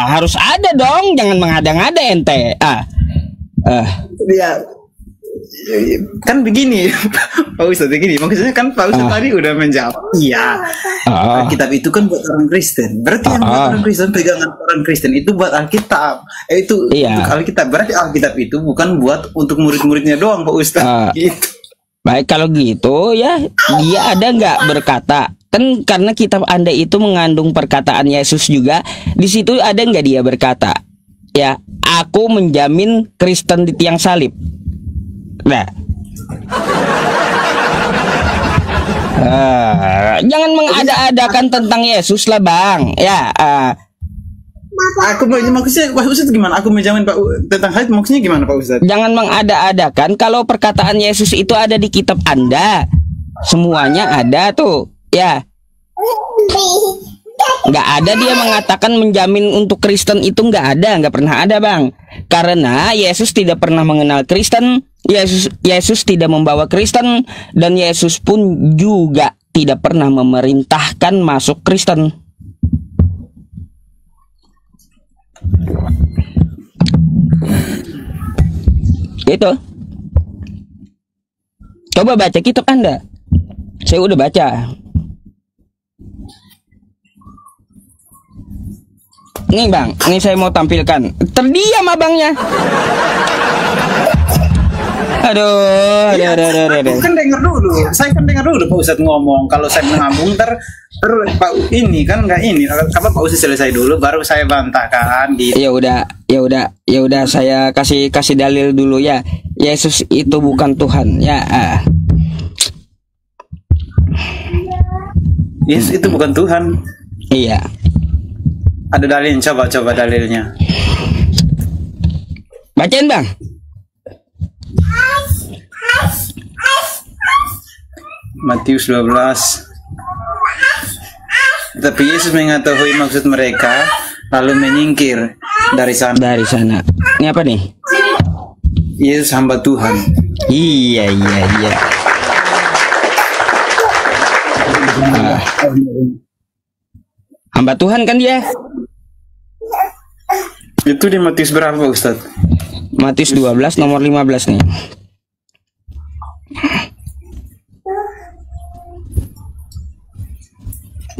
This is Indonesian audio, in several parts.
Harus ada dong, jangan mengada-ngada ente. Ya, kan begini Pak Ustadz, begini maksudnya kan Pak Ustadz tadi udah menjawab iya, Alkitab itu kan buat orang Kristen, berarti yang buat orang Kristen, pegangan orang Kristen itu buat Alkitab, itu untuk Alkitab, berarti Alkitab itu bukan buat untuk murid-muridnya doang Pak Ustadz. Gitu. Baik kalau gitu ya, dia ada nggak berkata kan, karena kitab Anda itu mengandung perkataan Yesus juga, di situ ada nggak dia berkata ya, aku menjamin Kristen di tiang salib. Nah, jangan mengada-adakan tentang Yesus lah bang. Ya, aku maksudnya gimana? Aku menjamin Pak tentang hal itu maksudnya gimana Pak Ustadz? Jangan mengada-adakan. Kalau perkataan Yesus itu ada di kitab Anda, semuanya ada tuh. Ya, nggak ada dia mengatakan menjamin untuk Kristen itu, nggak pernah ada bang. Karena Yesus tidak pernah mengenal Kristen, Yesus tidak membawa Kristen, dan Yesus pun juga tidak pernah memerintahkan masuk Kristen. Gitu. Coba baca kitab Anda. Saya udah baca. Nih bang, ini saya mau tampilkan. Terdiam abangnya. Aduh. Kan dengar dulu. Saya kan dengar dulu Pak Ustadz ngomong. Kalau saya mengambung terus Pak ini kan nggak ini. Apa Pak Ustadz selesai dulu, baru saya bantahkan. Gitu. Ya udah. Saya kasih dalil dulu ya. Yesus itu bukan Tuhan. Ya. Yesus itu bukan Tuhan. Iya. Ada dalil, coba dalilnya. Bacain bang. Matius 12. Tapi Yesus mengetahui maksud mereka, lalu menyingkir dari sana. Ini apa nih? Yesus hamba Tuhan. Iya. Hamba Tuhan kan dia. Itu di Matius berapa Ustadz? Matius 12 nomor 15 nih.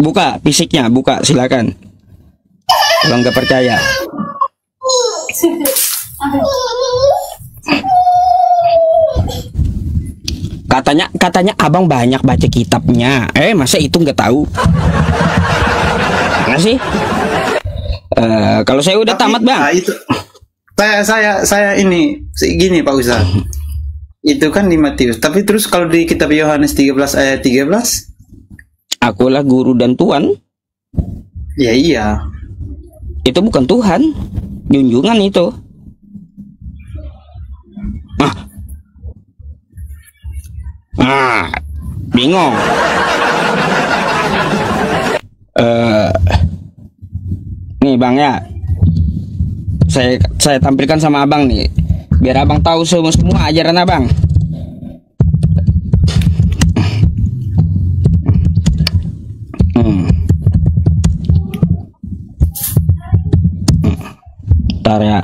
Buka fisiknya, buka silakan. Kalau nggak percaya. Katanya abang banyak baca kitabnya. Masa itu nggak tahu? Nggak sih? Kalau saya udah tamat bang. Itu saya ini gini Pak Ustaz. Itu kan di Matius. Tapi terus kalau di kitab Yohanes 13 ayat 13, akulah guru dan Tuhan. Ya iya. Itu bukan Tuhan, junjungan itu. Bingung. Nih bang ya, saya tampilkan sama abang nih, biar abang tahu semua ajaran abang. Ntar ya.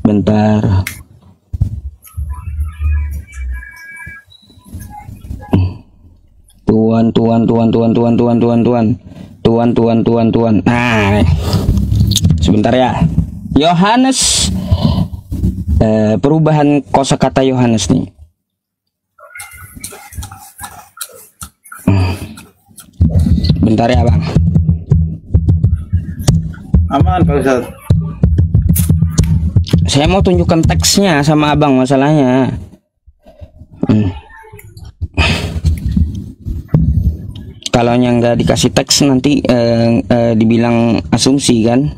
Bentar. Tuan. Nah, sebentar ya. Yohanes, perubahan kosakata Yohanes nih. Bentar ya bang. Aman Pak Ustaz. Saya mau tunjukkan teksnya sama abang masalahnya. Kalau yang nggak dikasih teks nanti dibilang asumsi kan.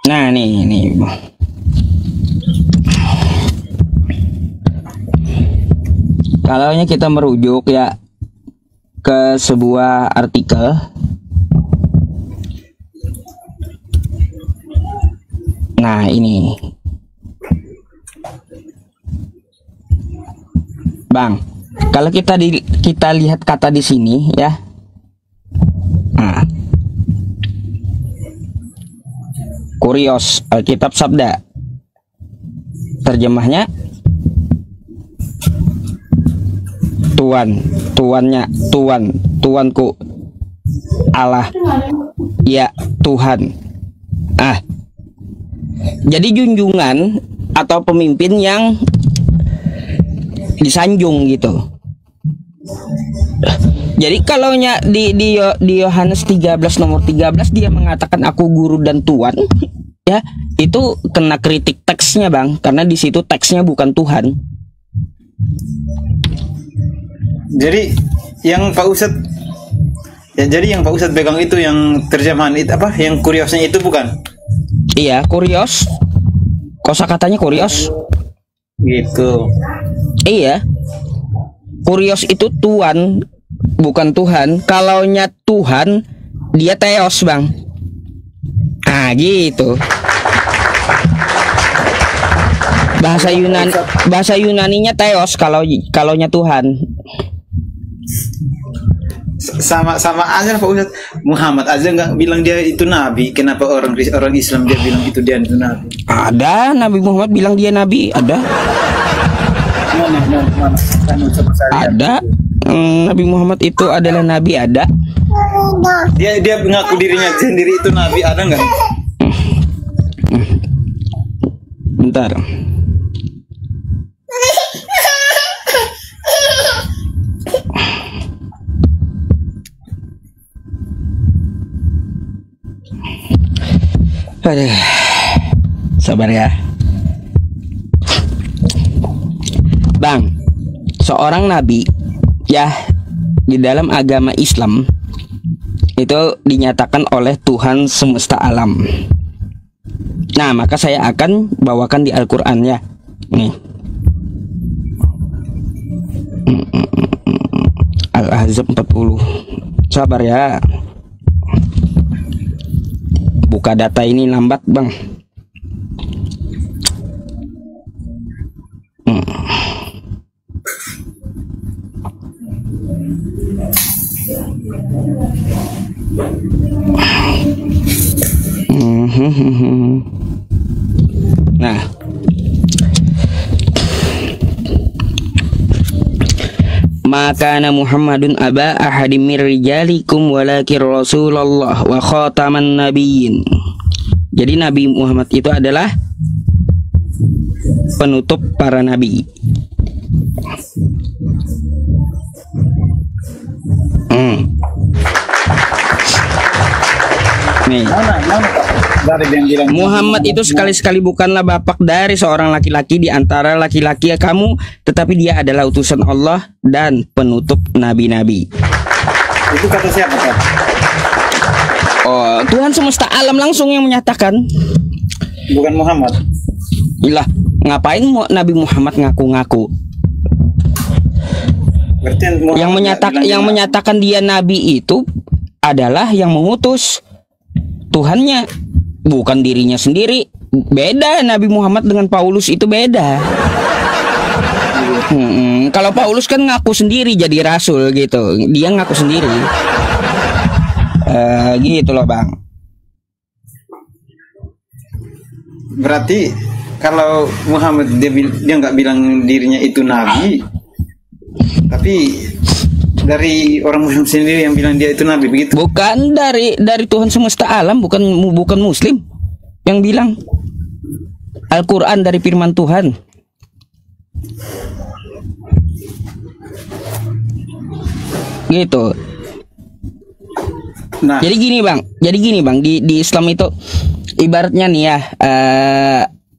Nah nih. Kalau kita merujuk ya ke sebuah artikel, nah ini Bang, kalau kita lihat kata di sini ya, nah, kurios, Alkitab Sabda, terjemahnya Tuanku, Allah, ya Tuhan. Jadi junjungan atau pemimpin yang disanjung gitu. Jadi kalau di Yohanes 13 nomor 13 dia mengatakan aku guru dan tuan, ya itu kena kritik teksnya Bang, karena di situ teksnya bukan Tuhan. Jadi yang Pak Ustadz pegang itu yang terjemahan itu apa? Yang kuriosnya itu bukan? Iya, kurios. Kosakatanya kurios. Gitu. Iya. Kurios itu tuan, bukan Tuhan. Kalaunya Tuhan, dia theos, Bang. Gitu. Bahasa Yunaninya theos kalaunya Tuhan. Sama aja Pak Ustadz. Muhammad aja nggak bilang dia itu nabi. Kenapa orang Islam dia bilang itu dia nabi? Ada, Nabi Muhammad bilang dia nabi, ada. Ada. Nabi Muhammad itu adalah nabi, ada. Dia mengaku dirinya sendiri itu nabi, ada nggak? Bentar. Aduh, sabar ya Bang. Seorang nabi ya di dalam agama Islam itu dinyatakan oleh Tuhan semesta alam. Nah, maka saya akan bawakan di Al-Quran ya. Nih, Al-Ahzab 40. Sabar ya, buka data ini lambat Bang. Nah, maka Muhammadun aba ahadim mir rijalikum walakin Rasulullah wa khataman nabiyyin. Jadi Nabi Muhammad itu adalah penutup para nabi. Nih, Muhammad itu sekali-sekali bukanlah bapak dari seorang laki-laki di antara laki-laki kamu, tetapi dia adalah utusan Allah dan penutup nabi-nabi. Itu kata siapa, Pak? Oh, Tuhan semesta alam langsung yang menyatakan. Bukan Muhammad. Ilah, ngapain Nabi Muhammad ngaku-ngaku? Yang menyatakan dia nabi itu adalah yang mengutus Tuhannya, bukan dirinya sendiri. Beda Nabi Muhammad dengan Paulus itu beda. Kalau Paulus kan ngaku sendiri jadi rasul gitu, dia ngaku sendiri. Gitu loh Bang. Berarti kalau Muhammad dia nggak bilang dirinya itu nabi, tapi dari orang Muslim sendiri yang bilang dia itu nabi, begitu? Bukan dari Tuhan semesta alam, bukan Muslim yang bilang. Al-Quran dari firman Tuhan. Gitu. Nah, jadi gini bang, di Islam itu ibaratnya nih ya,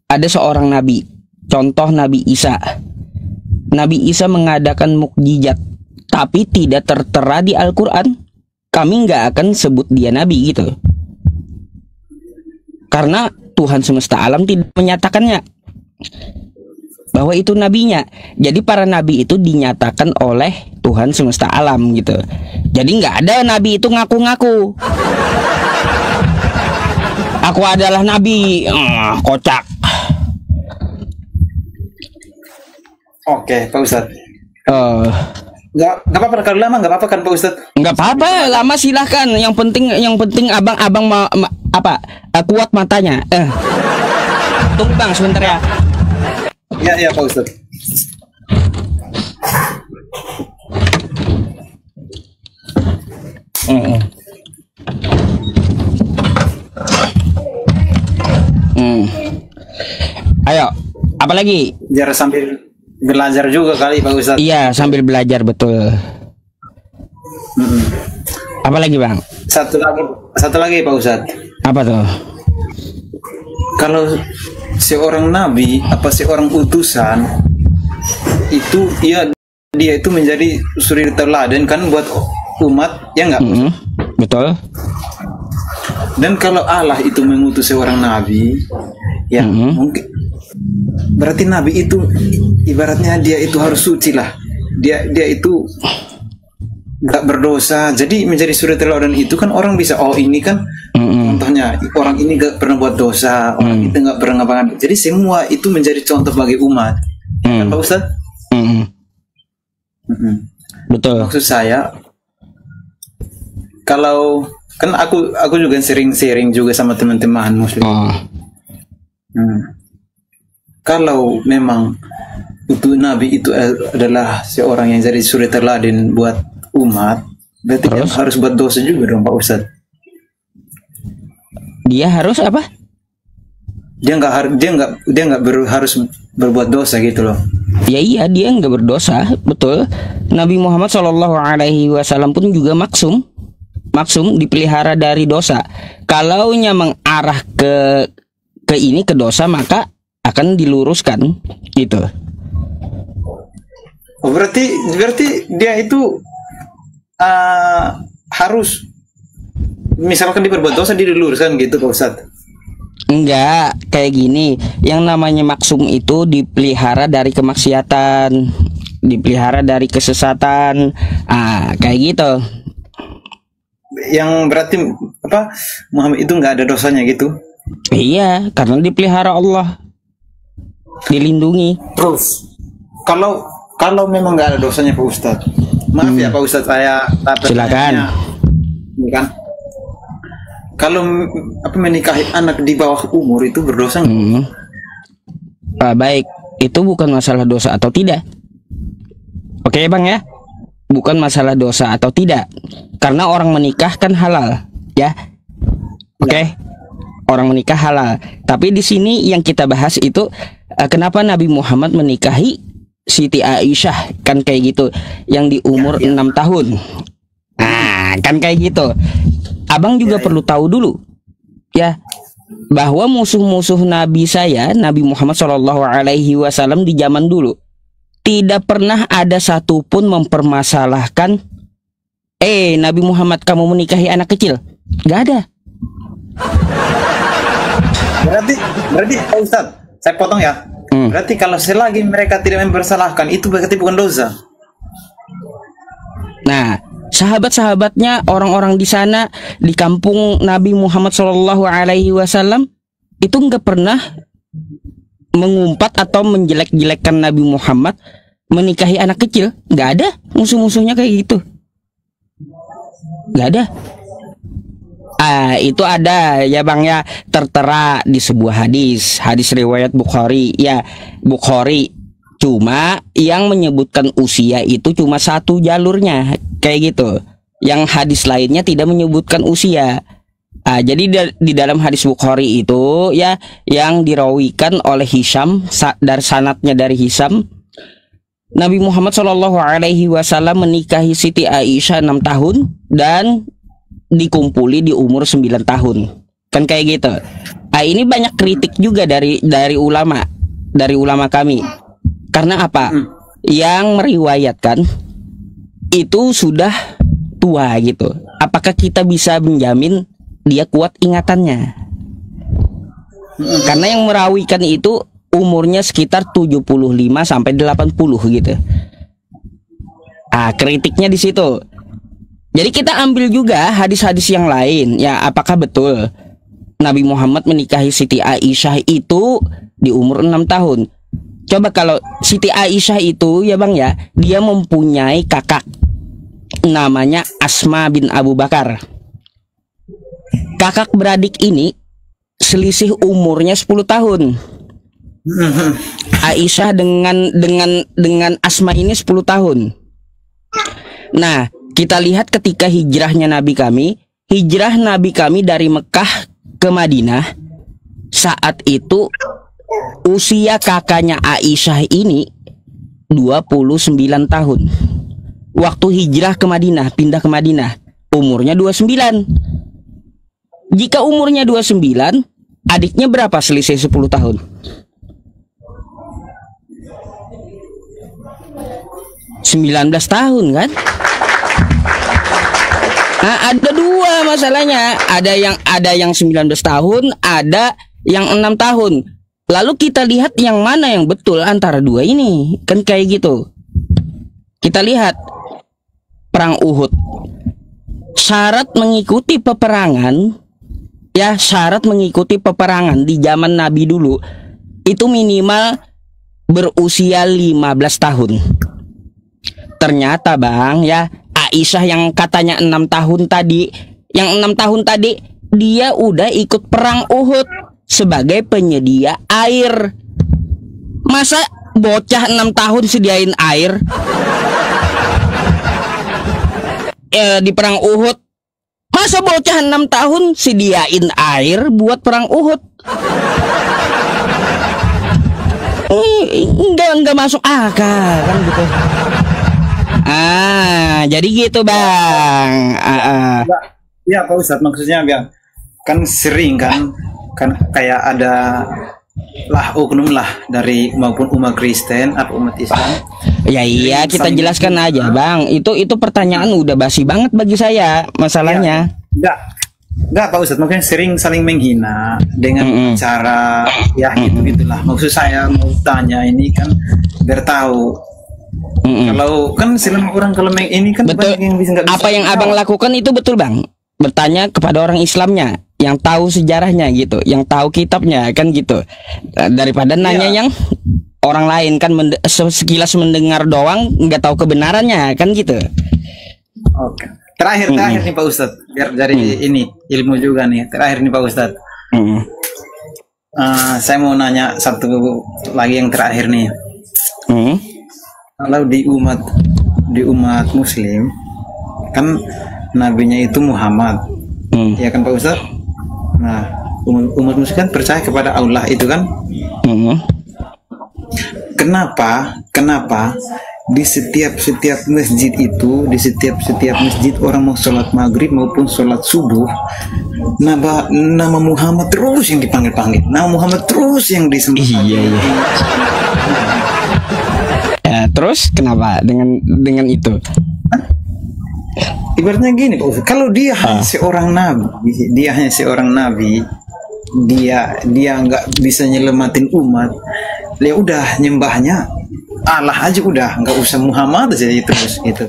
ada seorang nabi, contoh Nabi Isa. Nabi Isa mengadakan mukjizat, tapi tidak tertera di Al-Quran. Kami nggak akan sebut dia nabi gitu, karena Tuhan semesta alam tidak menyatakannya. bahwa itu nabinya. Jadi para nabi itu dinyatakan oleh Tuhan semesta alam gitu. Jadi nggak ada nabi itu ngaku-ngaku aku adalah nabi. Kocak. Oke, Pak Ustadz. Nggak apa-apa kalau lama, nggak apa-apa kan Pak Ustadz? Nggak apa-apa, lama silahkan. Yang penting abang kuat matanya. Tunggu bang sebentar ya. Ya Pak Ustadz. Ayo, apa lagi? Biar sambil belajar juga kali Pak Ustadz. Iya, sambil belajar betul. Apa lagi bang? Satu lagi Pak Ustadz. Apa tuh? Kalau seorang nabi apa seorang utusan itu dia itu menjadi suri teladan kan buat umat, ya enggak? Betul. Dan kalau Allah itu mengutus seorang nabi, ya mungkin berarti nabi itu ibaratnya dia itu harus suci lah. Dia itu nggak berdosa. Jadi menjadi suri teladan itu kan orang bisa, oh ini kan contohnya orang ini nggak pernah buat dosa, orang itu nggak pernah ngapain. Jadi semua itu menjadi contoh bagi umat. Pak Ustadz? Betul. Maksud saya, kalau kan aku juga sering juga sama teman-teman muslim. Kalau memang itu nabi itu adalah seorang yang jadi suri teladan buat umat, berarti dia harus buat dosa juga dong Pak Ustadz. Dia harus apa? Dia nggak harus berbuat dosa gitu loh. Ya iya, dia nggak berdosa, betul. Nabi Muhammad SAW pun juga maksum dipelihara dari dosa. Kalaunya mengarah ke dosa, maka akan diluruskan gitu. Oh, berarti dia itu harus misalkan diperbuat dosa diluruskan gitu Pak Ustadz? Enggak, kayak gini. Yang namanya maksum itu dipelihara dari kemaksiatan, dipelihara dari kesesatan. Kayak gitu. Yang berarti apa? Muhammad itu nggak ada dosanya gitu? Iya, karena dipelihara Allah, dilindungi. Terus kalau memang nggak ada dosanya Pak Ustadz, maaf ya Pak Ustadz, saya silakan. Kan kalau menikahi anak di bawah umur itu berdosa nggak? Baik, itu bukan masalah dosa atau tidak. Oke bang ya, bukan masalah dosa atau tidak, karena orang menikah kan halal ya. Oke. Orang menikah halal. Tapi di sini yang kita bahas itu kenapa Nabi Muhammad menikahi Siti Aisyah, kan kayak gitu, yang di umur 6 tahun. Kan kayak gitu. Abang juga perlu tahu dulu ya, bahwa musuh-musuh Nabi saya, Nabi Muhammad SAW di zaman dulu, tidak pernah ada satupun mempermasalahkan Nabi Muhammad kamu menikahi anak kecil. Gak ada. Berarti Pak Ustadz, saya potong ya. Berarti kalau selagi mereka tidak mempersalahkan, itu berarti bukan dosa. Nah, sahabat-sahabatnya, orang-orang di sana di kampung Nabi Muhammad SAW itu nggak pernah mengumpat atau menjelek-jelekkan Nabi Muhammad menikahi anak kecil. Nggak ada musuh-musuhnya kayak gitu. Nggak ada. Itu ada ya bang ya, tertera di sebuah hadis riwayat Bukhari ya, Bukhari. Cuma yang menyebutkan usia itu cuma satu jalurnya kayak gitu. Yang hadis lainnya tidak menyebutkan usia. Jadi di dalam hadis Bukhari itu ya, yang dirawikan oleh Hisham, dari sanadnya dari Hisham, Nabi Muhammad SAW menikahi Siti Aisyah 6 tahun dan dikumpuli di umur 9 tahun. Kan kayak gitu. Ini banyak kritik juga dari ulama kami. Karena apa? Yang meriwayatkan itu sudah tua gitu. Apakah kita bisa menjamin dia kuat ingatannya? Karena yang merawikan itu umurnya sekitar 75 sampai 80 gitu. Kritiknya di situ. Jadi kita ambil juga hadis-hadis yang lain. Ya, apakah betul Nabi Muhammad menikahi Siti Aisyah itu di umur 6 tahun? Coba kalau Siti Aisyah itu ya Bang ya, dia mempunyai kakak namanya Asma bin Abu Bakar. Kakak beradik ini selisih umurnya 10 tahun. Aisyah dengan Asma ini 10 tahun. Nah, kita lihat ketika hijrah Nabi kami dari Mekah ke Madinah. Saat itu usia kakaknya Aisyah ini 29 tahun. Waktu hijrah ke Madinah, pindah ke Madinah, umurnya 29. Jika umurnya 29, adiknya berapa selisih 10 tahun? 19 tahun kan? Nah, ada dua masalahnya. Ada yang 19 tahun, ada yang 6 tahun. Lalu kita lihat yang mana yang betul antara dua ini. Kan kayak gitu. Kita lihat perang Uhud. Syarat mengikuti peperangan, ya syarat mengikuti peperangan di zaman Nabi dulu itu minimal berusia 15 tahun. Ternyata Bang ya, Aisyah yang katanya 6 tahun tadi, dia udah ikut perang Uhud sebagai penyedia air. Masa bocah 6 tahun sediain air? Di perang Uhud, masa bocah 6 tahun sediain air buat perang Uhud? Enggak masuk akal kan gitu. Jadi gitu Bang. Ya Pak Ustadz, maksudnya Bang, kan sering kan kayak ada oknum dari maupun umat Kristen atau umat Islam. Ya iya, kita jelaskan aja Bang. Itu pertanyaan udah basi banget bagi saya masalahnya. Enggak Pak Ustadz, maksudnya sering saling menghina dengan cara ya gitulah. Maksud saya mau tanya ini kan biar tahu. Kalau kan selama orang kalau ini kan betul. Yang bisa, apa yang Abang lakukan itu betul Bang? Bertanya kepada orang Islamnya yang tahu sejarahnya gitu, yang tahu kitabnya kan gitu, daripada nanya yang orang lain kan sekilas mendengar doang nggak tahu kebenarannya kan gitu. Oke. Terakhir nih Pak Ustadz, biar dari ini ilmu juga nih. Terakhir nih Pak Ustadz. Saya mau nanya satu lagi yang terakhir nih. Kalau di umat Muslim kan nabinya itu Muhammad, ya kan Pak Ustadz. Nah, umat Muslim kan percaya kepada Allah itu kan. Kenapa di setiap masjid itu, di setiap masjid orang mau sholat maghrib maupun sholat subuh, nama Muhammad terus yang dipanggil-panggil, nama Muhammad terus yang disembah. Iya. Terus kenapa dengan itu? Ibaratnya gini, kalau dia hanya seorang nabi, dia nggak bisa nyelamatin umat, ya udah nyembahnya Allah aja, udah nggak usah Muhammad aja terus itu.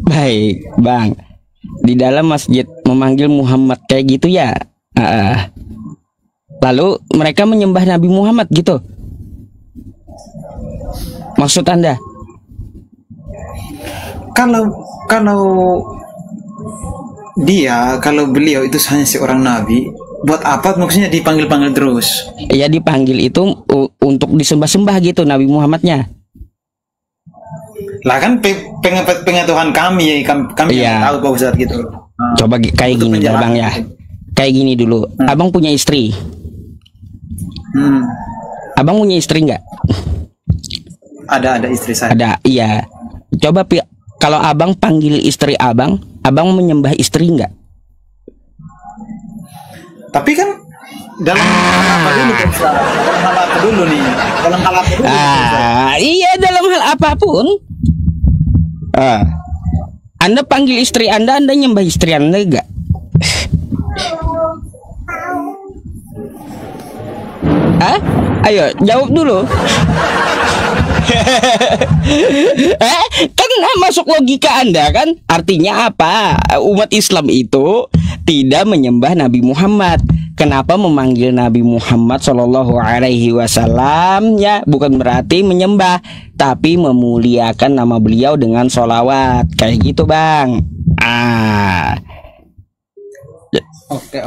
Baik Bang, di dalam masjid memanggil Muhammad kayak gitu ya, lalu mereka menyembah Nabi Muhammad gitu, maksud Anda? Kalau beliau itu hanya seorang nabi, buat apa maksudnya dipanggil-panggil terus? Ya dipanggil itu untuk disembah-sembah gitu Nabi Muhammadnya. Lah kan pengetahuan kami yang tahu Pak Ustadz gitu. Coba kayak gini ya Bang ya. Kayak gini dulu. Abang punya istri. Abang punya istri nggak? Ada istri saya. Ada, iya. Coba kalau abang panggil istri abang menyembah istri nggak? Tapi kan dalam hal apa dulu nih? Dalam hal apa dulu? Iya, dalam hal apapun. Anda panggil istri Anda nyembah istri Anda nggak? Ayo jawab dulu. Kan masuk logika Anda kan? Artinya apa? Umat Islam itu tidak menyembah Nabi Muhammad. Kenapa memanggil Nabi Muhammad Shallallahu Alaihi Wasallam? Ya, bukan berarti menyembah, tapi memuliakan nama beliau dengan sholawat, kayak gitu, Bang. Oke.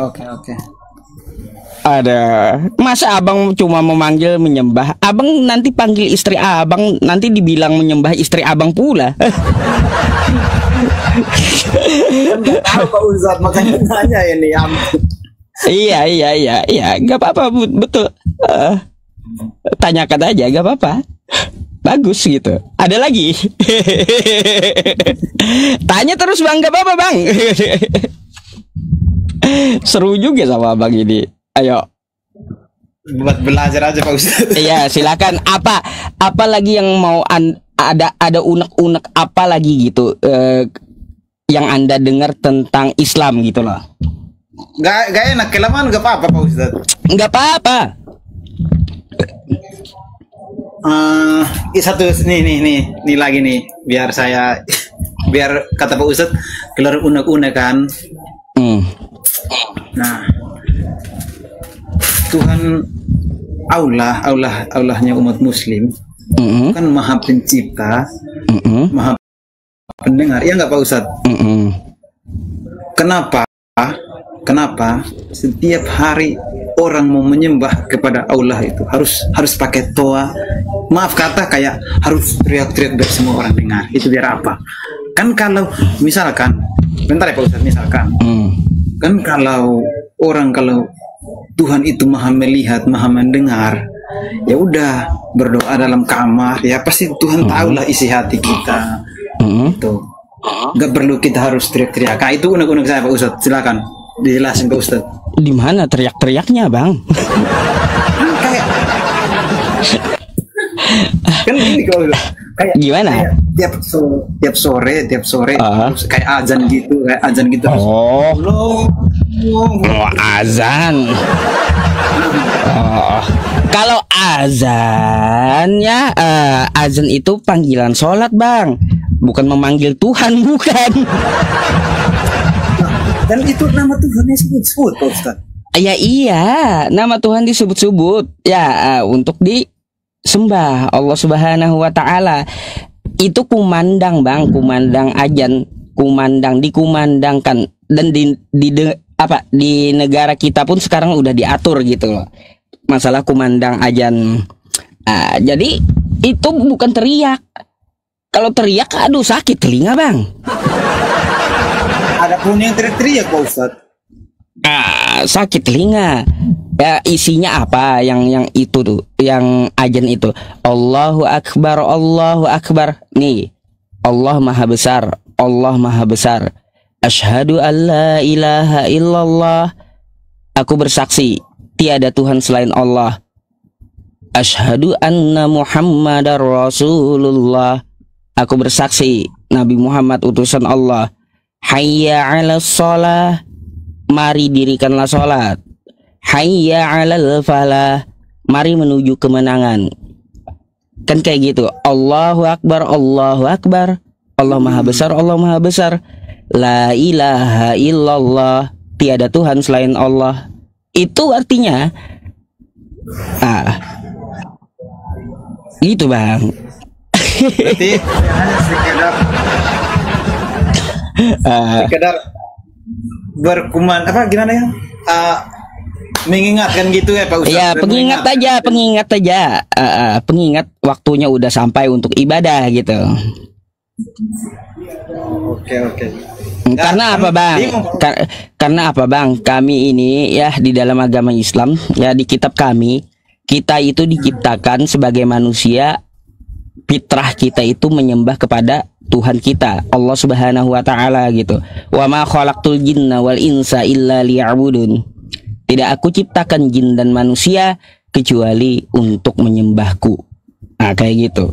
Ada, masa abang cuma memanggil menyembah? Abang nanti panggil istri abang, nanti dibilang menyembah istri abang pula. Nggak tahu Pak Ustadz, makanya nanya ini. Iya, nggak apa-apa, betul. Tanyakan aja, nggak apa-apa. Bagus gitu. Ada lagi? Tanya terus bang, nggak apa-apa bang. Seru juga sama abang ini. Ayo. Buat belajar aja Pak Ustadz. Iya, silakan. Apa lagi yang mau ada unek-unek apa lagi gitu yang Anda dengar tentang Islam gitu loh. Gak enak, kelamaan gak apa-apa Pak Ustadz. Gak apa-apa. Satu nih lagi nih, biar kata Pak Ustadz keluar unek-unek kan. Nah, Tuhan Allahnya umat Muslim kan Maha Pencipta, Maha Pendengar, ya nggak Pak Ustadz? Kenapa setiap hari orang mau menyembah kepada Allah itu harus pakai toa, maaf kata kayak harus teriak-teriak biar semua orang dengar. Itu biar apa? Kan kalau misalkan, bentar ya Pak Ustadz, misalkan kan kalau Tuhan itu maha melihat, maha mendengar, ya udah berdoa dalam kamar, ya pasti Tuhan tahulah isi hati kita. Itu nggak perlu kita harus teriak-teriak. Nah, itu unek-unek saya Pak Ustadz, silakan dijelasin Pak Ustadz. Di mana teriak-teriaknya bang? Kayak kan gini kalau kayak gimana? Kayak tiap sore kayak azan gitu, azan. Kalau azannya azan itu panggilan sholat bang, bukan memanggil Tuhan, bukan. Dan itu nama Tuhan disebut-sebut Pak Ustadz. Ya iya, nama Tuhan disebut-sebut ya untuk disembah Allah Subhanahu wa taala. Itu kumandang bang, kumandang ajan, dikumandangkan, dan di negara kita pun sekarang udah diatur gitu loh masalah kumandang ajan. Jadi itu bukan teriak. Kalau teriak aduh sakit telinga bang. Ada pun yang teriak-teriak Pak Ustadz. Sakit telinga. Ya isinya apa yang itu tuh, yang ajan itu. Allahu Akbar, Allahu Akbar. Nih, Allah Maha Besar, Allah Maha Besar. Asyhadu an la ilaha illallah. Aku bersaksi tiada Tuhan selain Allah. Asyhadu anna Muhammadar Rasulullah. Aku bersaksi Nabi Muhammad utusan Allah. Hayya 'alas shalah. Mari dirikanlah salat. Hayya 'alal falah. Mari menuju kemenangan. Kan kayak gitu. Allahu Akbar, Allahu Akbar. Allah Maha Besar, Allah Maha Besar. La ilaha illallah. Tiada Tuhan selain Allah. Itu artinya gitu bang. Berarti sekedar berkuman apa gimana ya? Mengingatkan gitu ya Pak Ustadz. Ya pengingat aja. Pengingat waktunya udah sampai untuk ibadah gitu. Oke. Karena apa bang? Karena apa bang? Kami ini ya di dalam agama Islam ya, di kitab kami, kita itu diciptakan sebagai manusia, fitrah kita itu menyembah kepada Tuhan kita, Allah Subhanahu wa taala gitu. Wa ma khalaqtul jinna wal insa illa liya'budun. Tidak aku ciptakan jin dan manusia kecuali untuk menyembahku. Nah, kayak gitu.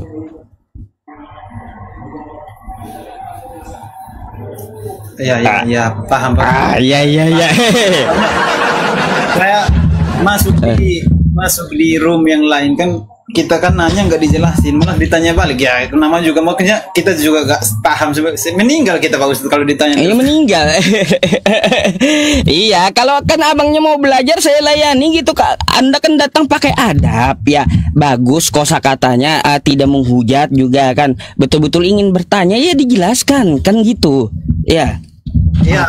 Ya, paham. Iya. Saya masuk masuk di room yang lain kan kita kan nanya nggak dijelasin, malah ditanya balik ya. Itu nama juga makanya kita juga nggak paham. Meninggal kita Pak Ustadz kalau ditanya. Iya meninggal. Iya, kalau kan abangnya mau belajar saya layani gitu Kak. Anda kan datang pakai adab ya. Bagus kosakatanya, tidak menghujat juga kan. Betul-betul ingin bertanya ya dijelaskan kan gitu. Ya. Ya,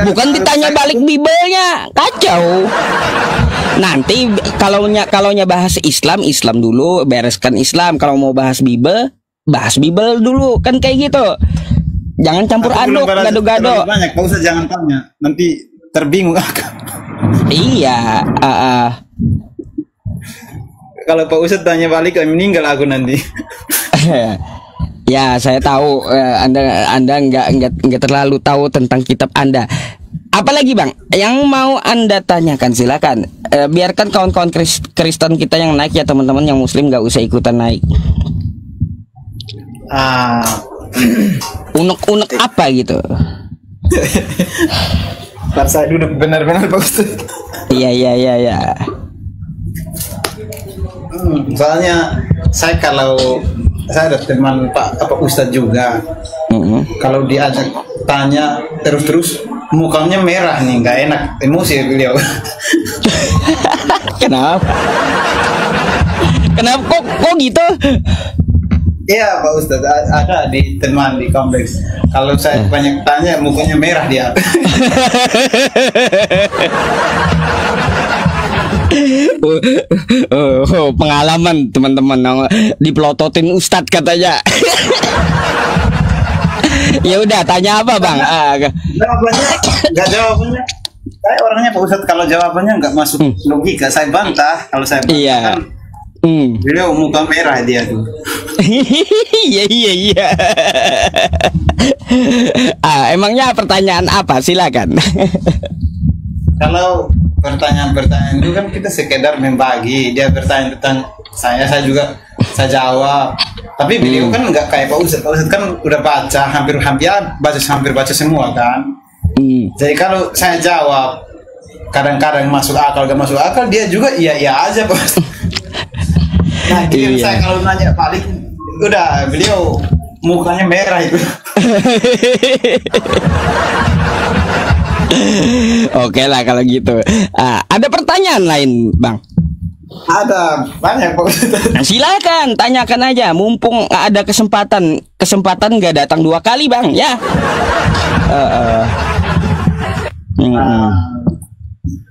bukan ditanya balik Bibelnya, kacau. Nanti kalau bahas Islam dulu, bereskan Islam. Kalau mau bahas Bibel dulu, kan kayak gitu. Jangan campur aduk, gado-gado. Banyak, Pak Ustadz jangan tanya, nanti terbingung. Iya. Kalau Pak Ustadz tanya balik, meninggal aku nanti. Ya, saya tahu Anda nggak terlalu tahu tentang kitab Anda. Apalagi Bang, yang mau Anda tanyakan silakan. Biarkan kawan-kawan Kristen kita yang naik ya teman-teman, yang Muslim nggak usah ikutan naik. Unek-unek apa gitu? Ntar saya duduk benar-benar Pak Ustadz. Iya. Soalnya saya ada teman Pak Ustadz juga. Kalau diajak tanya terus mukanya merah nih, nggak enak, emosi beliau. Kenapa kok gitu? Iya Pak Ustadz, ada di teman di kompleks. Kalau saya banyak tanya mukanya merah dia. Pengalaman teman-teman dipelototin Ustadz katanya. Ya udah, tanya apa Bang? Jawabannya saya orangnya Pak Ustadz, kalau jawabannya nggak masuk logika saya bantah. Kalau saya bantah, iya. Kan beliau muka merah dia tuh. Iya. Emangnya pertanyaan apa? Silakan. Kalau pertanyaan itu kan kita sekedar membagi. Dia bertanya tentang saya juga saya jawab. Tapi beliau kan nggak kayak Pak Ustadz. Pak Ustadz kan udah baca hampir baca semua kan. Jadi kalau saya jawab kadang-kadang masuk akal, gak masuk akal, dia juga iya aja Pak Ustadz. Nah, jadi saya kalau nanya balik, udah beliau mukanya merah itu. Oke lah kalau gitu. Ada pertanyaan lain Bang? Ada banyak Pak Ustadz. Nah, silakan tanyakan aja, mumpung ada kesempatan nggak datang 2 kali Bang ya.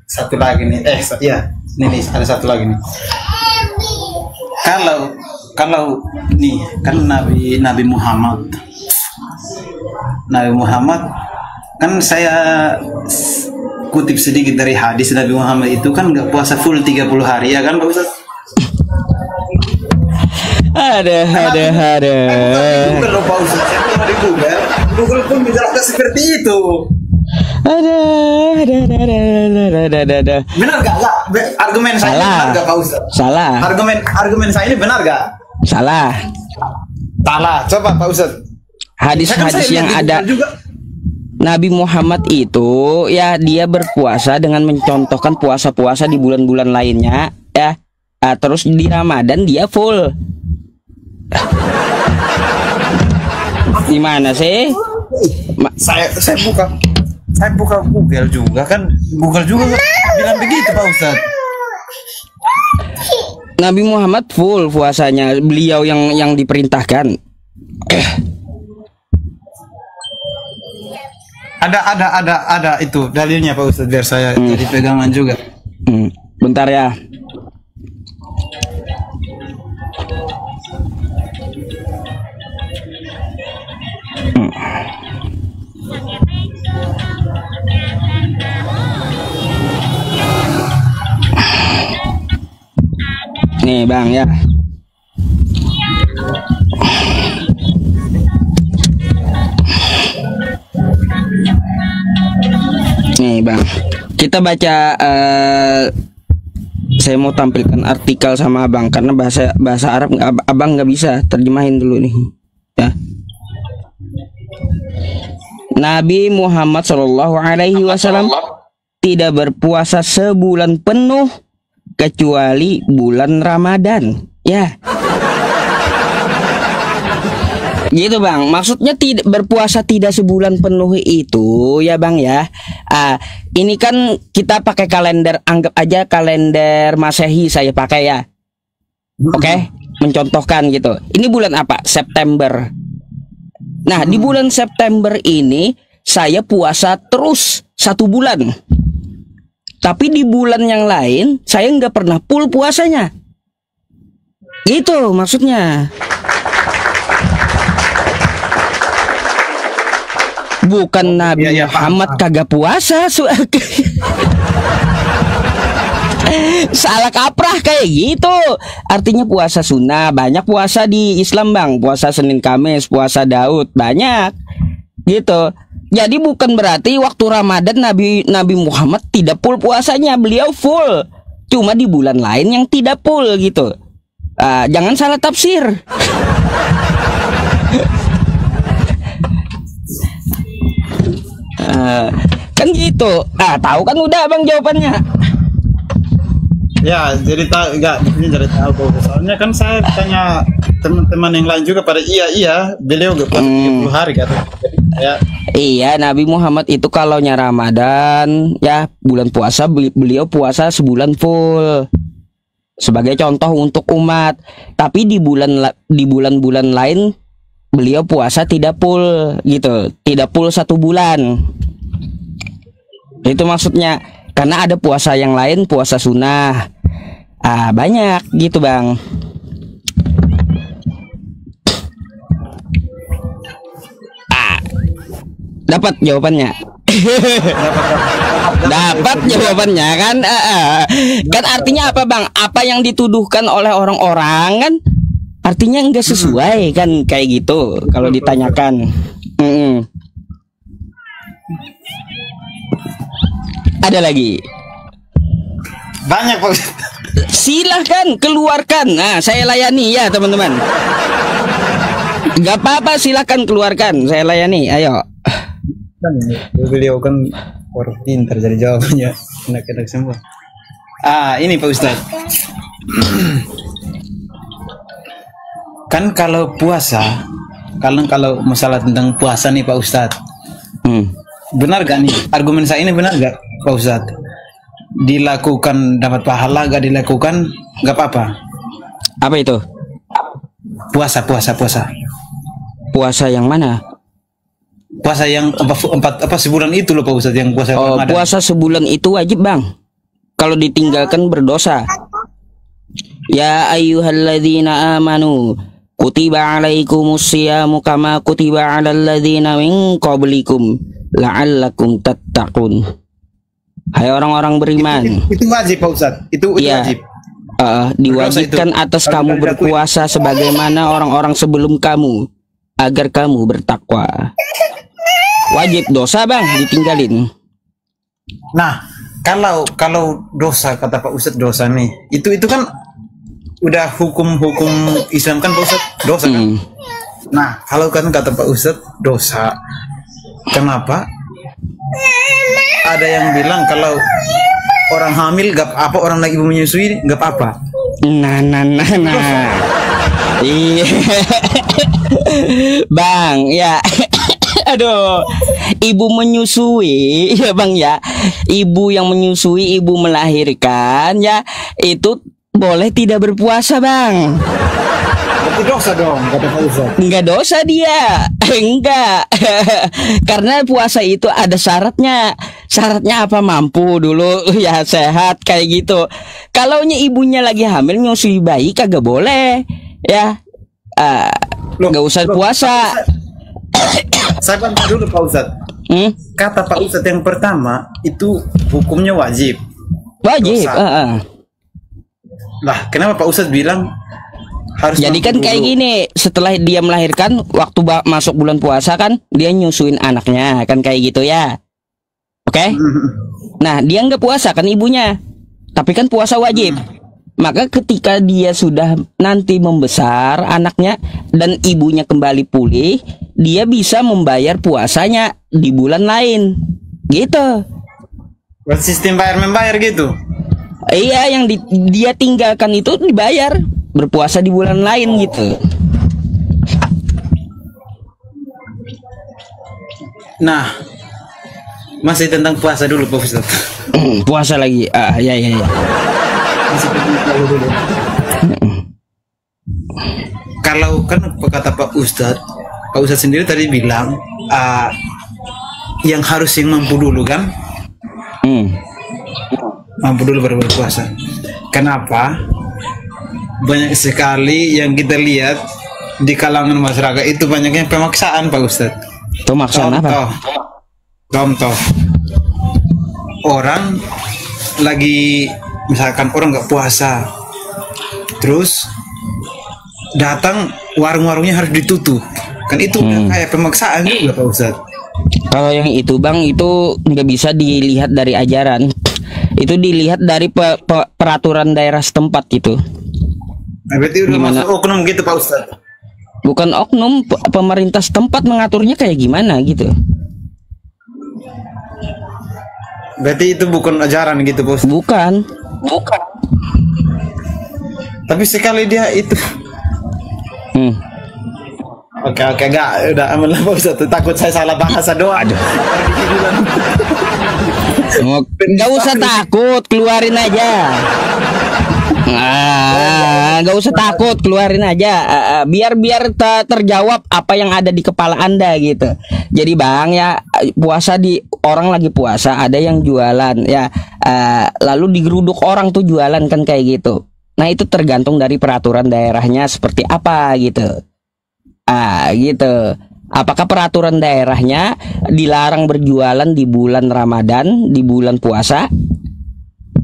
Satu lagi nih, ini ada satu lagi nih. Kalau nih kan Nabi Muhammad kan saya kutip sedikit dari hadis. Nabi Muhammad itu kan nggak puasa full 30 hari ya kan Pak Ustaz? Ada. Google Pak Ustaz, saya di Google pun menjelaskan seperti itu. Ada. Benar gak? Argumen saya benar gak Pak Ustaz? Salah. Argumen saya ini benar gak? Salah. Coba Pak Ustaz. Hadis-hadis yang ada juga. Nabi Muhammad itu ya dia berpuasa dengan mencontohkan puasa-puasa di bulan-bulan lainnya ya. Terus di Ramadan dia full. Gimana sih? Saya buka Google juga kan. Google juga bilang begitu Pak Ustaz. Nabi Muhammad full puasanya, beliau yang diperintahkan. Ada itu dalilnya Pak Ustaz, biar saya jadi pegangan juga. Bentar ya. Nih Bang ya. Nih Bang, kita baca. Saya mau tampilkan artikel sama Abang karena bahasa Arab Abang nggak bisa, terjemahin dulu nih ya. Nabi Muhammad SAW tidak berpuasa sebulan penuh kecuali bulan Ramadan. Ya. Gitu Bang, maksudnya tidak berpuasa tidak sebulan penuh itu ya Bang ya. Ini kan kita pakai kalender, anggap aja kalender Masehi saya pakai ya. Oke, mencontohkan gitu. Ini bulan apa? September. Nah, di bulan September ini saya puasa terus 1 bulan. Tapi di bulan yang lain saya nggak pernah full puasanya. Itu maksudnya. Bukan Nabi Muhammad kagak puasa. Salah kaprah kayak gitu. Artinya puasa sunnah. Banyak puasa di Islam Bang. Puasa Senin Kamis, puasa Daud, banyak gitu. Jadi bukan berarti waktu Ramadan Nabi Muhammad tidak full puasanya. Beliau full, cuma di bulan lain yang tidak full gitu. Jangan salah tafsir. Kan gitu. Tahu kan udah Bang jawabannya. Ya, jadi tahu ini jadi tahu. Soalnya kan saya tanya teman-teman yang lain juga pada iya, beliau gak puasa 30 hari kata. Ya. Iya, Nabi Muhammad itu kalaunya Ramadan ya bulan puasa beliau puasa sebulan full. Sebagai contoh untuk umat. Tapi di bulan-bulan lain beliau puasa tidak full gitu, tidak full 1 bulan. Itu maksudnya, karena ada puasa yang lain, puasa sunnah. Banyak gitu Bang. Dapat jawabannya. Dapat jawabannya kan. Kan artinya apa Bang? Apa yang dituduhkan oleh orang-orang kan artinya enggak sesuai kan, kayak gitu kalau ditanyakan. Ada lagi? Banyak Pak. Silahkan keluarkan. Saya layani ya teman-teman. Gak apa-apa, silahkan keluarkan, saya layani. Ayo. Kan beliau kan orang pintar jadi jawabannya enak-enak semua. Ini Pak Ustadz. Kan kalau puasa, kalau masalah tentang puasa nih Pak Ustadz, benar gak nih argumen saya ini, benar gak Pak Ustadz? Dilakukan dapat pahala, gak dilakukan gak apa-apa. Apa itu? Puasa. Puasa yang mana? Puasa yang apa sebulan itu loh Pak Ustadz, yang puasa Ramadan. Puasa sebulan itu wajib Bang. Kalau ditinggalkan berdosa. Ya ayyuhalladzina amanu kutiba alaikumusyiyamu kama kutiba alal ladzina min qablikum la'allakum tattaqun. Hai orang-orang beriman. Itu wajib Pak Ustadz. Itu wajib. Diwajibkan atas kamu berpuasa sebagaimana orang-orang sebelum kamu, agar kamu bertakwa. Wajib, dosa Bang ditinggalin. Nah, kalau dosa, kata Pak Ustadz dosa nih, itu kan udah hukum Islam kan Pak Ustadz, dosa kan. Nah, kalau kan kata Pak Ustadz dosa, kenapa ada yang bilang kalau orang hamil gak apa, orang lagi ibu menyusui gak apa-apa. Nah. Iya. Bang, ya. Aduh, ibu menyusui ya Bang ya. Ibu yang menyusui, ibu melahirkan ya, itu boleh tidak berpuasa Bang. Berarti dosa dong kata Pak Ustadz. Enggak dosa dia. Enggak. Karena puasa itu ada syaratnya. Syaratnya apa? Mampu dulu ya, sehat kayak gitu. Kalaunya ibunya lagi hamil nyusui bayi kagak boleh ya. Nggak usah puasa. Saya bantah dulu Pak Ustadz. Kata Pak Ustadz yang pertama itu hukumnya wajib. Wajib. Lah, kenapa Pak Ustadz bilang harus? Jadi kan kayak gini, setelah dia melahirkan, waktu masuk bulan puasa kan dia nyusuin anaknya kan kayak gitu ya. Oke? Nah, dia nggak puasa kan ibunya, tapi kan puasa wajib. Maka ketika dia sudah nanti membesar anaknya dan ibunya kembali pulih, dia bisa membayar puasanya di bulan lain. Gitu. Sistem bayar membayar gitu. Iya, yang dia tinggalkan itu dibayar, berpuasa di bulan lain gitu. Nah, masih tentang puasa dulu Pak Ustaz. Puasa lagi. Ya. Masih tentang puasa dulu. Kalau kan kata Pak Ustaz sendiri tadi bilang yang harus yang mampu dulu kan? Mampu dulu baru berpuasa. Kenapa? Banyak sekali yang kita lihat di kalangan masyarakat itu banyaknya pemaksaan Pak Ustadz. Pemaksaan apa? Contoh, orang lagi misalkan orang nggak puasa, terus datang warung-warungnya harus ditutup, kan itu kayak pemaksaan juga Pak Ustadz. Kalau yang itu Bang, itu nggak bisa dilihat dari ajaran, itu dilihat dari peraturan daerah setempat gitu. Nah, berarti udah masuk oknum gitu Pak Ustadz? Bukan oknum, pemerintah setempat mengaturnya kayak gimana gitu. Berarti itu bukan ajaran gitu Pak Ustadz? Bukan. Tapi sekali dia itu. Oke, enggak, udah aman lah Pak Ustadz. Takut saya salah bahasa doang. Nggak usah takut, keluarin aja. Nggak usah takut, keluarin aja. Biar terjawab apa yang ada di kepala Anda gitu. Jadi Bang ya, puasa orang lagi puasa, ada yang jualan ya, lalu digeruduk orang tuh jualan kan kayak gitu. Nah itu tergantung dari peraturan daerahnya seperti apa gitu. Gitu. Apakah peraturan daerahnya dilarang berjualan di bulan Ramadan, di bulan puasa?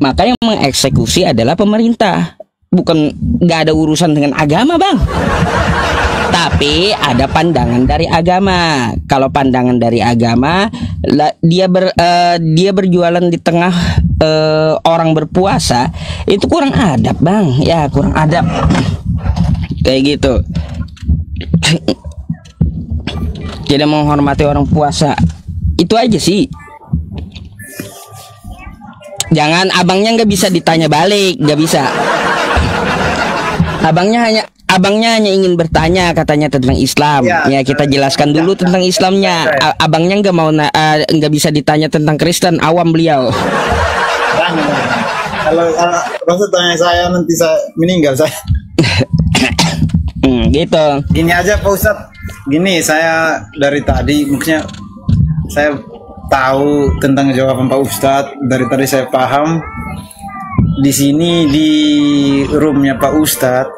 Maka yang mengeksekusi adalah pemerintah. Bukan, nggak ada urusan dengan agama Bang. Tapi ada pandangan dari agama. Kalau pandangan dari agama, dia berjualan di tengah orang berpuasa, itu kurang adab Bang. Ya kurang adab. Kayak gitu. Tidak menghormati orang puasa. Itu aja sih. Jangan, abangnya nggak bisa ditanya balik, nggak bisa. Abangnya hanya ingin bertanya katanya tentang Islam. Ya kita jelaskan dulu tentang Islamnya. Abangnya nggak bisa ditanya tentang Kristen, awam beliau. Kalau tanya saya nanti saya meninggal saya. Gitu. Gini aja Pak Ustadz. Gini, saya dari tadi maksudnya saya tahu tentang jawaban Pak Ustadz. Dari tadi saya paham. Di sini di roomnya Pak Ustadz,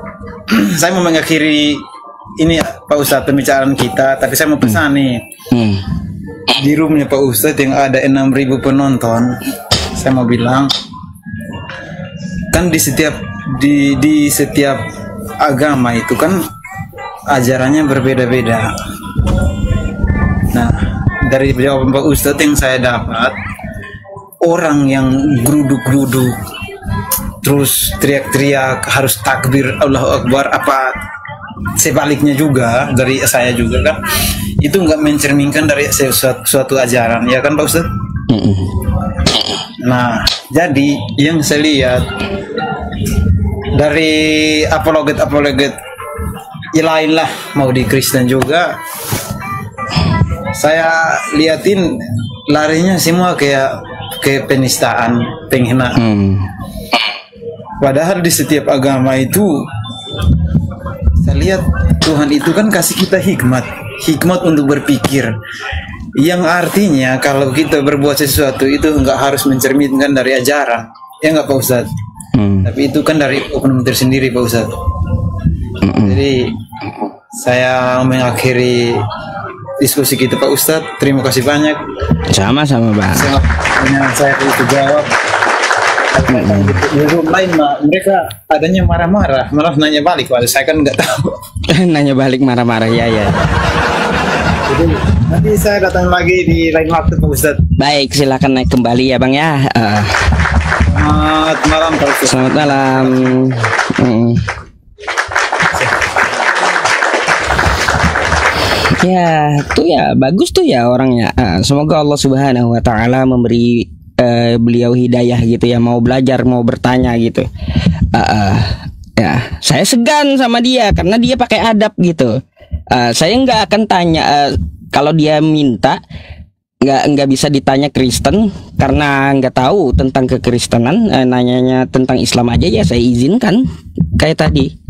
saya mau mengakhiri ini Pak Ustadz pembicaraan kita, tapi saya mau pesan nih. Di roomnya Pak Ustadz yang ada 6.000 penonton, saya mau bilang, kan di setiap agama itu kan ajarannya berbeda-beda. Nah, dari jawaban Pak Ustadz yang saya dapat, orang yang geruduk-geruduk terus teriak-teriak harus takbir Allahu Akbar, apa sebaliknya juga dari saya juga kan, itu nggak mencerminkan dari suatu ajaran, ya kan Pak Ustadz? Nah, jadi yang saya lihat dari apologet ya lain lah, mau di Kristen juga, saya liatin larinya semua kayak penistaan, penghinaan. Padahal di setiap agama itu saya lihat Tuhan itu kan kasih kita hikmat untuk berpikir, yang artinya kalau kita berbuat sesuatu itu nggak harus mencerminkan dari ajaran, ya nggak Pak Ustadz? Tapi itu kan dari oknum tersendiri Pak Ustadz. Jadi saya mengakhiri diskusi kita Pak Ustadz. Terima kasih banyak. Sama-sama Bang. Saya itu jawab. Di room lain mereka adanya marah-marah, malah nanya balik, walau saya kan nggak tahu. Nanya balik marah-marah, ya. Jadi nanti saya datang lagi di lain waktu Pak Ustadz. Baik, silakan naik kembali ya Bang ya. Selamat malam Pak Ustadz. Selamat malam. Ya, tuh ya bagus tuh ya orangnya. Semoga Allah Subhanahu wa taala memberi beliau hidayah gitu ya, mau belajar, mau bertanya gitu. Ya, saya segan sama dia karena dia pakai adab gitu. Saya nggak akan tanya kalau dia minta, nggak bisa ditanya Kristen karena nggak tahu tentang kekristenan. Nanyanya tentang Islam aja ya saya izinkan kayak tadi.